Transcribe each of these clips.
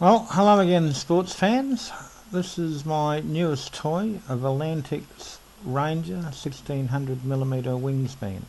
Well, hello again, sports fans. This is my newest toy, a Volantex Ranger 1600mm wingspan.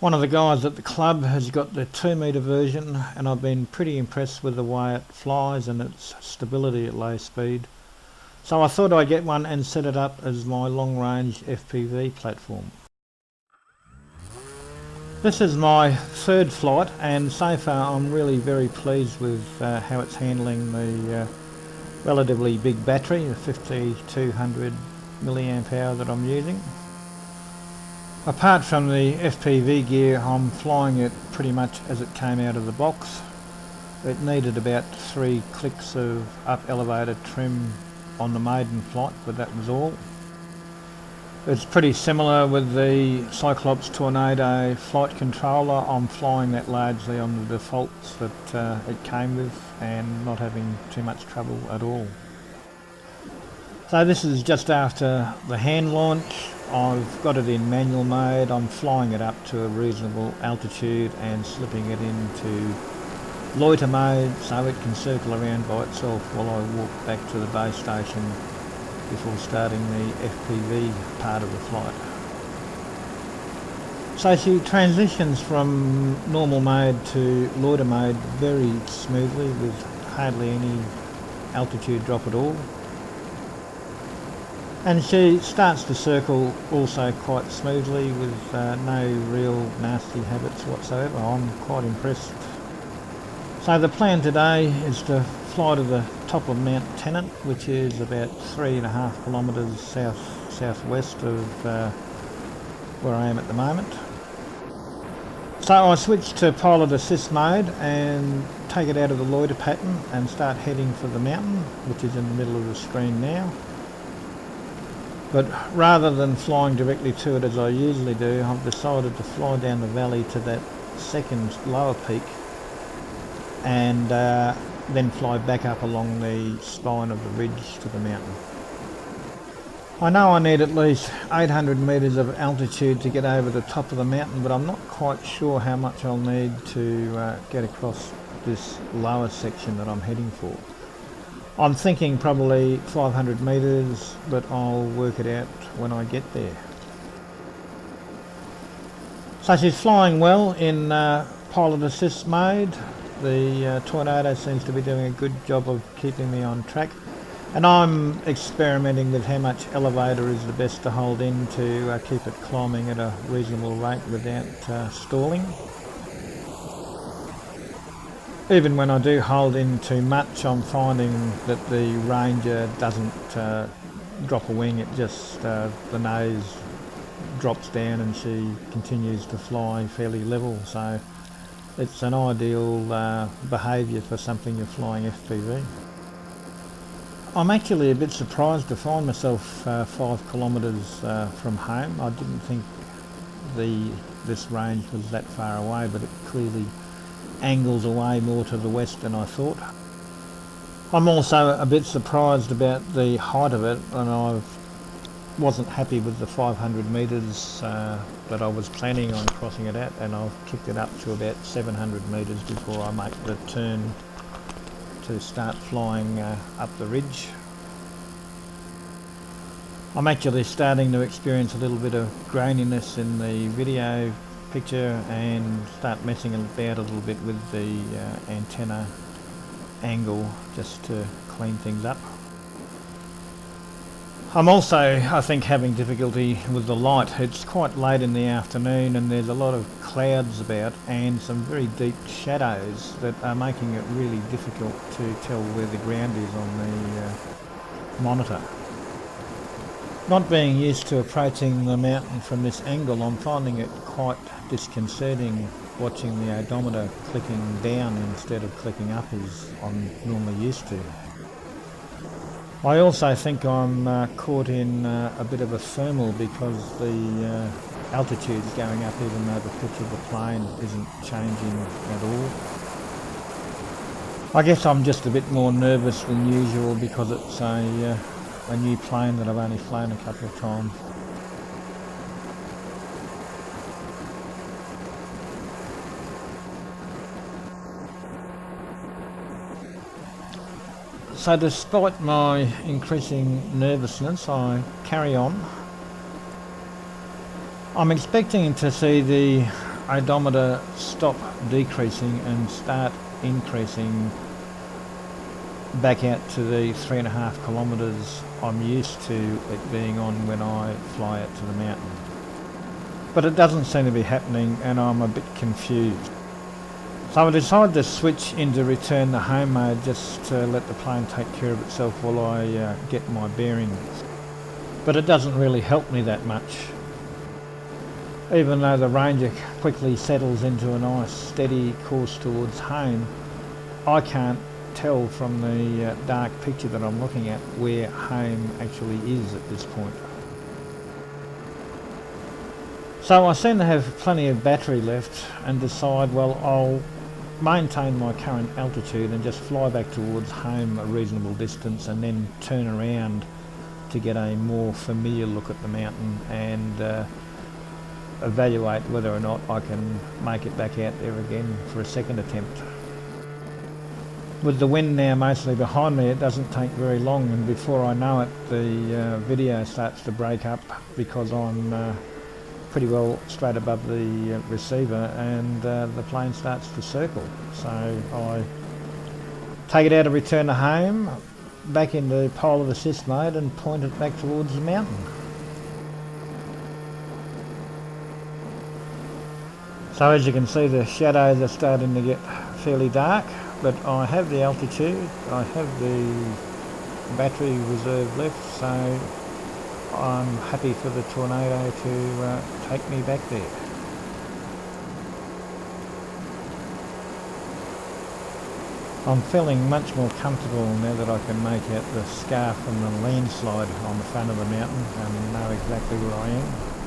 One of the guys at the club has got the 2 metre version, and I've been pretty impressed with the way it flies and its stability at low speed. So I thought I'd get one and set it up as my long-range FPV platform. This is my third flight, and so far I'm really very pleased with how it's handling the relatively big battery, the 5200 milliamp hour that I'm using. Apart from the FPV gear, I'm flying it pretty much as it came out of the box. It needed about 3 clicks of up elevator trim on the maiden flight, but that was all. It's pretty similar with the Cyclops Tornado flight controller. I'm flying that largely on the defaults that it came with and not having too much trouble at all. So this is just after the hand launch. I've got it in manual mode. I'm flying it up to a reasonable altitude and slipping it into loiter mode so it can circle around by itself while I walk back to the base station before starting the FPV part of the flight. So she transitions from normal mode to loiter mode very smoothly with hardly any altitude drop at all. And she starts to circle also quite smoothly with no real nasty habits whatsoever. I'm quite impressed. So the plan today is to fly to the top of Mount Tennant, which is about 3.5 kilometres southwest of where I am at the moment. So I switch to pilot assist mode and take it out of the loiter pattern and start heading for the mountain, which is in the middle of the screen now. But rather than flying directly to it as I usually do, I've decided to fly down the valley to that second lower peak and then fly back up along the spine of the ridge to the mountain. I know I need at least 800 metres of altitude to get over the top of the mountain, but I'm not quite sure how much I'll need to get across this lower section that I'm heading for. I'm thinking probably 500 metres, but I'll work it out when I get there. So she's flying well in pilot assist mode. The Tornado seems to be doing a good job of keeping me on track, and I'm experimenting with how much elevator is the best to hold in to keep it climbing at a reasonable rate without stalling. Even when I do hold in too much, I'm finding that the Ranger doesn't drop a wing, it just the nose drops down and she continues to fly fairly level. So it's an ideal behaviour for something you're flying FPV. I'm actually a bit surprised to find myself 5 kilometres from home. I didn't think this range was that far away, but it clearly angles away more to the west than I thought. I'm also a bit surprised about the height of it, and I wasn't happy with the 500 metres that I was planning on crossing it at, and I've kicked it up to about 700 metres before I make the turn to start flying up the ridge. I'm actually starting to experience a little bit of graininess in the video picture and start messing about a little bit with the antenna angle just to clean things up. I'm also, I think, having difficulty with the light. It's quite late in the afternoon and there's a lot of clouds about and some very deep shadows that are making it really difficult to tell where the ground is on the monitor. Not being used to approaching the mountain from this angle, I'm finding it quite disconcerting watching the odometer clicking down instead of clicking up as I'm normally used to. I also think I'm caught in a bit of a thermal because the altitude's going up even though the pitch of the plane isn't changing at all. I guess I'm just a bit more nervous than usual because it's a new plane that I've only flown a couple of times. So despite my increasing nervousness, I carry on. I'm expecting to see the odometer stop decreasing and start increasing back out to the 3.5 kilometres I'm used to it being on when I fly out to the mountain. But it doesn't seem to be happening and I'm a bit confused. So I decided to switch into return to home mode just to let the plane take care of itself while I get my bearings. But it doesn't really help me that much. Even though the Ranger quickly settles into a nice steady course towards home, I can't tell from the dark picture that I'm looking at where home actually is at this point. So I seem to have plenty of battery left and decide, well, I'll maintain my current altitude and just fly back towards home a reasonable distance and then turn around to get a more familiar look at the mountain and evaluate whether or not I can make it back out there again for a second attempt. With the wind now mostly behind me, it doesn't take very long, and before I know it the video starts to break up because I'm pretty well straight above the receiver and the plane starts to circle. So I take it out of return to home, back into pilot assist mode and point it back towards the mountain. So as you can see, the shadows are starting to get fairly dark, but I have the altitude, I have the battery reserve left, so I'm happy for the tornado to take me back there. I'm feeling much more comfortable now that I can make out the scarp and the landslide on the front of the mountain and know exactly where I am.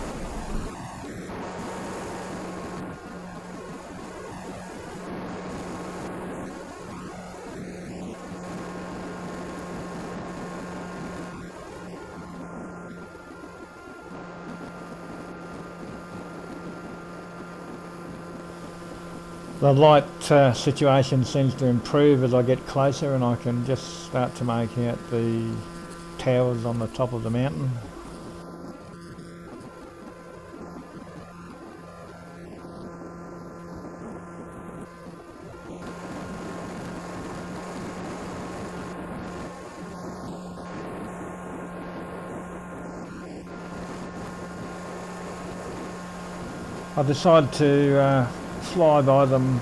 The light situation seems to improve as I get closer and I can just start to make out the towers on the top of the mountain. I decided to fly by them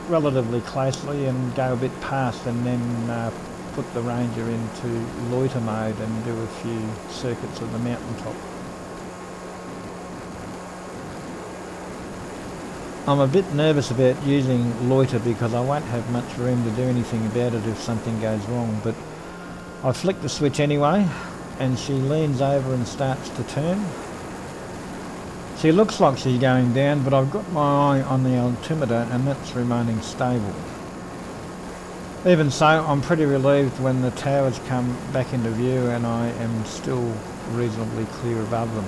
relatively closely and go a bit past and then put the Ranger into loiter mode and do a few circuits of the mountaintop. I'm a bit nervous about using loiter because I won't have much room to do anything about it if something goes wrong, but I flick the switch anyway and she leans over and starts to turn. She looks like she's going down, but I've got my eye on the altimeter and that's remaining stable. Even so, I'm pretty relieved when the towers come back into view and I am still reasonably clear above them.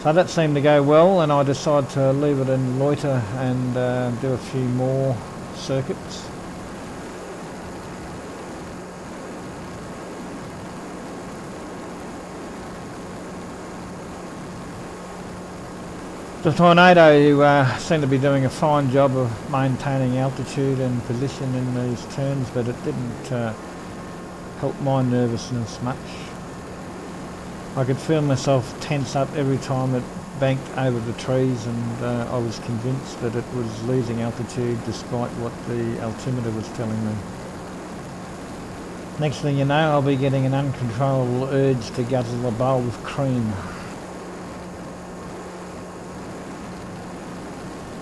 So that seemed to go well and I decided to leave it in loiter and do a few more circuits. The tornado seemed to be doing a fine job of maintaining altitude and position in these turns, but it didn't help my nervousness much. I could feel myself tense up every time it banked over the trees and I was convinced that it was losing altitude despite what the altimeter was telling me. Next thing you know, I'll be getting an uncontrollable urge to guzzle a bowl of cream.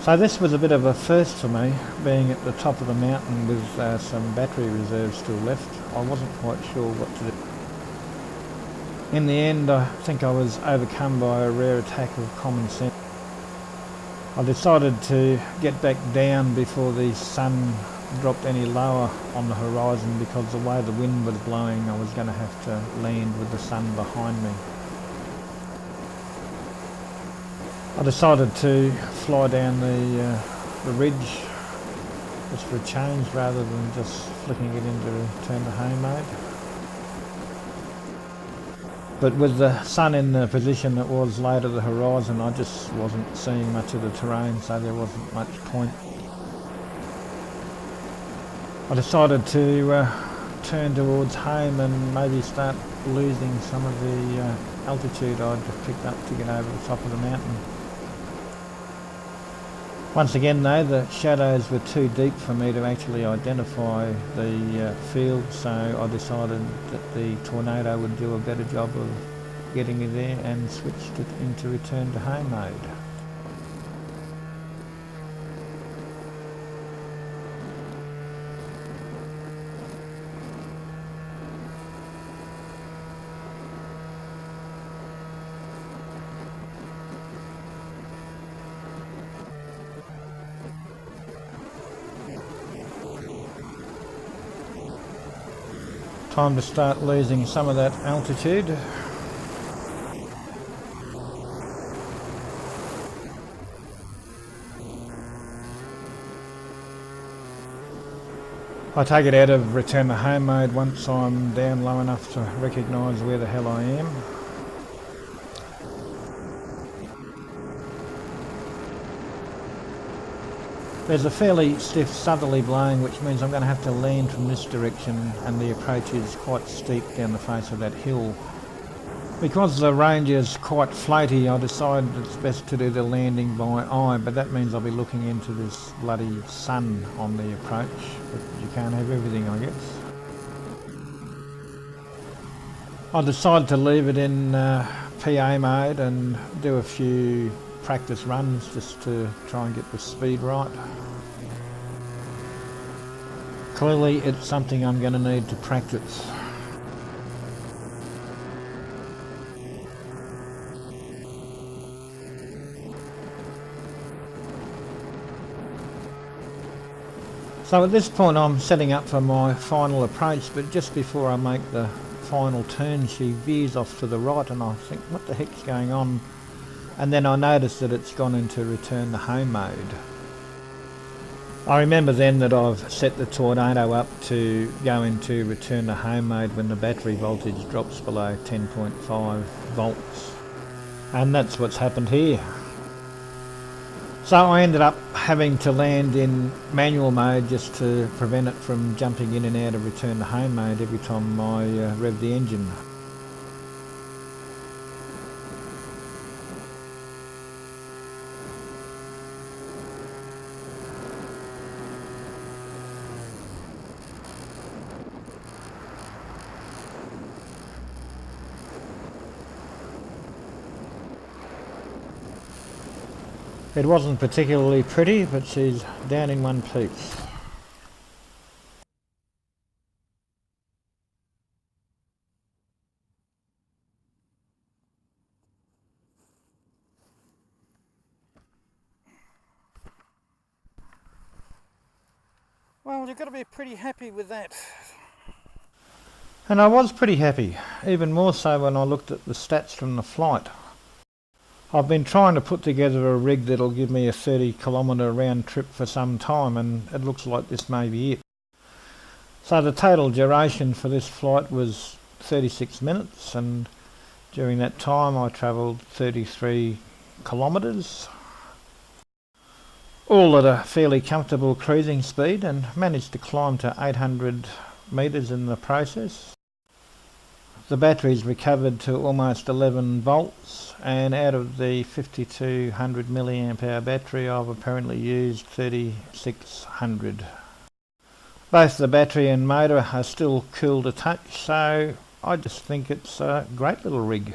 So this was a bit of a first for me, being at the top of the mountain with some battery reserves still left. I wasn't quite sure what to do. In the end, I think I was overcome by a rare attack of common sense. I decided to get back down before the sun dropped any lower on the horizon because the way the wind was blowing, I was going to have to land with the sun behind me. I decided to fly down the ridge just for a change rather than just flicking it into return to home mode. But with the sun in the position it was low to the horizon, I just wasn't seeing much of the terrain, so there wasn't much point. I decided to turn towards home and maybe start losing some of the altitude I'd picked up to get over the top of the mountain. Once again though, the shadows were too deep for me to actually identify the field, so I decided that the tornado would do a better job of getting me there and switched it into return to home mode. Time to start losing some of that altitude. I take it out of return to home mode once I'm down low enough to recognise where the hell I am. There's a fairly stiff southerly blowing, which means I'm going to have to land from this direction, and the approach is quite steep down the face of that hill. Because the Ranger is quite floaty, I decided it's best to do the landing by eye, but that means I'll be looking into this bloody sun on the approach, but you can't have everything, I guess. I decided to leave it in PA mode and do a few practice runs just to try and get the speed right. Clearly it's something I'm going to need to practice. So at this point I'm setting up for my final approach, but just before I make the final turn she veers off to the right and I think, what the heck's going on? And then I notice that it's gone into return to home mode. I remember then that I've set the tornado up to go into return to home mode when the battery voltage drops below 10.5 volts. And that's what's happened here. So I ended up having to land in manual mode just to prevent it from jumping in and out of return to home mode every time I rev the engine. It wasn't particularly pretty, but she's down in one piece. Well, you've got to be pretty happy with that. And I was pretty happy, even more so when I looked at the stats from the flight. I've been trying to put together a rig that'll give me a 30-kilometre round trip for some time, and it looks like this may be it. So the total duration for this flight was 36 minutes, and during that time I travelled 33 kilometres, all at a fairly comfortable cruising speed, and managed to climb to 800 metres in the process. The battery's recovered to almost 11 volts, and out of the 5200 milliamp hour battery I've apparently used 3600. Both the battery and motor are still cool to touch, so I just think it's a great little rig.